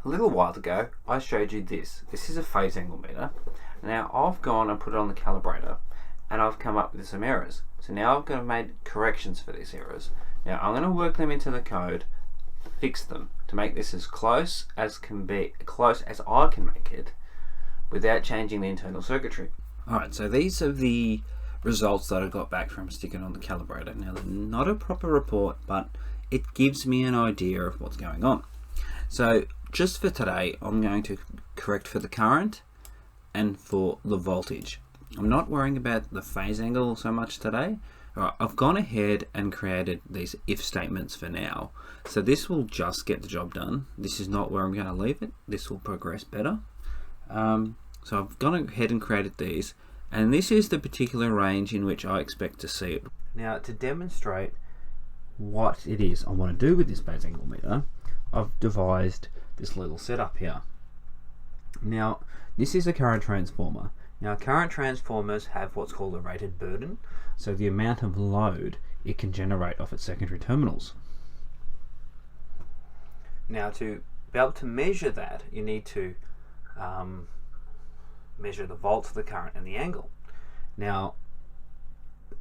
a little while ago I showed you this. This is a phase angle meter. Now I've gone and put it on the calibrator and I've come up with some errors. So now I've got to make corrections for these errors. Now I'm going to work them into the code, fix them to make this as close as can be, close as I can make it without changing the internal circuitry. Alright, so these are the results that I got back from sticking on the calibrator. Now they're not a proper report, but it gives me an idea of what's going on. So just for today, I'm going to correct for the current and for the voltage. I'm not worrying about the phase angle so much today. Alright, I've gone ahead and created these if statements for now. So this will just get the job done. This is not where I'm going to leave it. This will progress better. So I've gone ahead and created these, and this is the particular range in which I expect to see it. Now to demonstrate what it is I want to do with this phase angle meter, I've devised this little setup here. Now this is a current transformer. Now current transformers have what's called a rated burden, so the amount of load it can generate off its secondary terminals. Now to be able to measure that, you need to measure the volts of the current and the angle. Now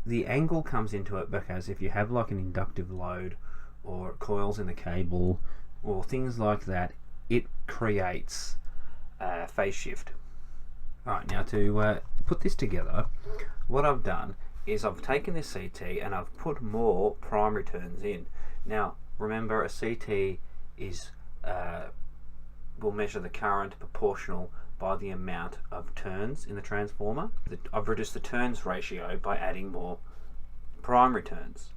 the angle comes into it because if you have like an inductive load or coils in the cable or things like that, it creates a phase shift. Alright, now to put this together, what I've done is I've taken this CT and I've put more primary turns in. Now remember, a CT is will measure the current proportional by the amount of turns in the transformer. I've reduced the turns ratio by adding more primary turns.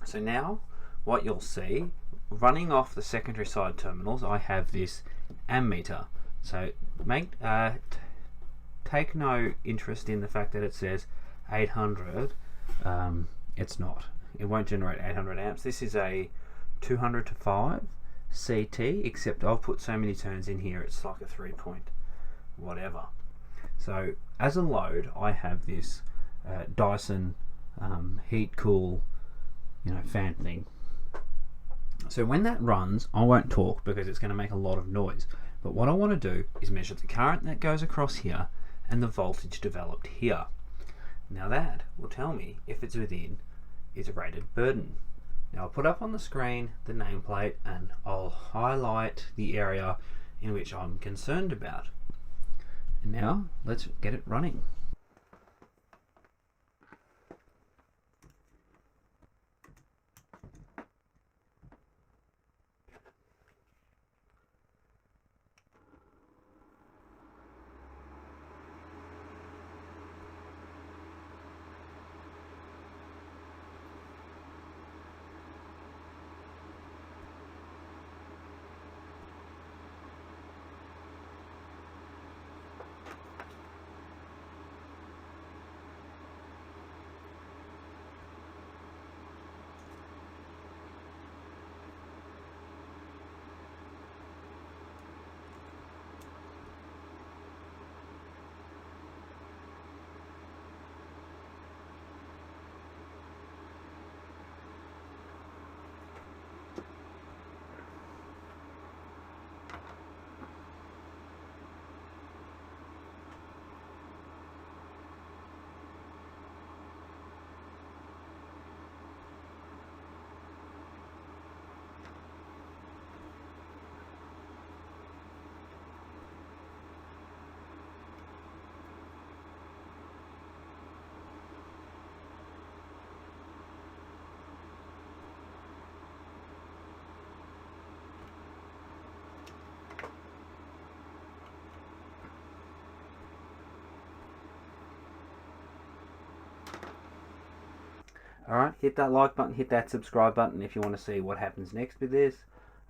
So now what you'll see, running off the secondary side terminals, I have this ammeter. So take no interest in the fact that it says 800. It's not. It won't generate 800 amps. This is a 200 to 5 CT, except I've put so many turns in here, it's like a 3 point whatever. So as a load, I have this Dyson heat cool, fan thing. So when that runs, I won't talk because it's going to make a lot of noise. But what I want to do is measure the current that goes across here and the voltage developed here. Now that will tell me if it's within its rated burden. Now I'll put up on the screen the nameplate and I'll highlight the area in which I'm concerned about. And now let's get it running. Alright, hit that like button, hit that subscribe button if you want to see what happens next with this.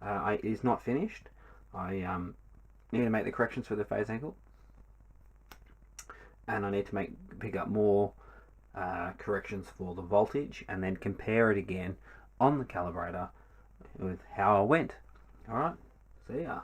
It is not finished. I need to make the corrections for the phase angle, and I need to pick up more corrections for the voltage and then compare it again on the calibrator with how I went. Alright, see ya.